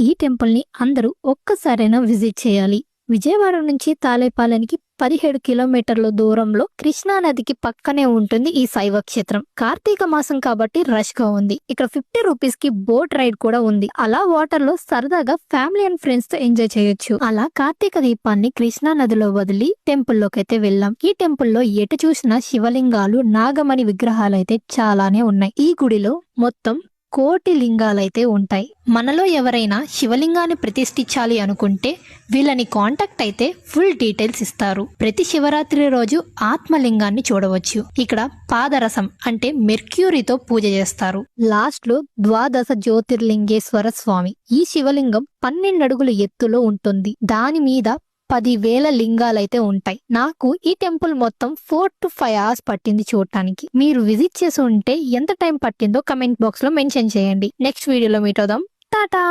ఈ టెంపుల్ ని అందరూ ఒక్కసారైనా విజిట్ చేయాలి. విజయవాడ నుంచి తాలేపాలెనికి 17 కిలోమీటర్ల దూరంలో కృష్ణా నదికి పక్కనే ఉంటుంది ఈ శైవ క్షేత్రం. కార్తీక మాసం కాబట్టి రష్ గా ఉంది. ఇక్కడ 50 రూపీస్ కి బోట్ రైడ్ కూడా ఉంది. అలా వాటర్ లో సరదాగా ఫ్యామిలీ అండ్ ఫ్రెండ్స్ తో ఎంజాయ్ చేయొచ్చు. అలా కార్తీక దీపాన్ని కృష్ణా నదిలో వదిలి టెంపుల్ లోకి అయితే వెళ్ళాం. ఈ టెంపుల్ లో ఎటు చూసినా శివలింగాలు, నాగమణి విగ్రహాలు అయితే చాలానే ఉన్నాయి. ఈ గుడిలో మొత్తం 1 కోటి లింగాలైతే ఉంటాయి. మనలో ఎవరైనా శివలింగాన్ని ప్రతిష్ఠించాలి అనుకుంటే వీళ్ళని కాంటాక్ట్ అయితే ఫుల్ డీటెయిల్స్ ఇస్తారు. ప్రతి శివరాత్రి రోజు ఆత్మలింగాన్ని చూడవచ్చు. ఇక్కడ పాదరసం అంటే మెర్క్యూరీతో పూజ చేస్తారు. లాస్ట్ లో ద్వాదశ జ్యోతిర్లింగేశ్వర స్వామి. ఈ శివలింగం 12 అడుగుల ఎత్తులో ఉంటుంది. దాని మీద 10,000 లింగాలైతే ఉంటాయి. నాకు ఈ టెంపుల్ మొత్తం 4 to 5 hours పట్టింది చూడటానికి. మీరు విజిట్ చేసి ఉంటే ఎంత టైం పట్టిందో కమెంట్ బాక్స్ లో మెన్షన్ చేయండి. నెక్స్ట్ వీడియోలో మీట్ అవుదాం. టాటా.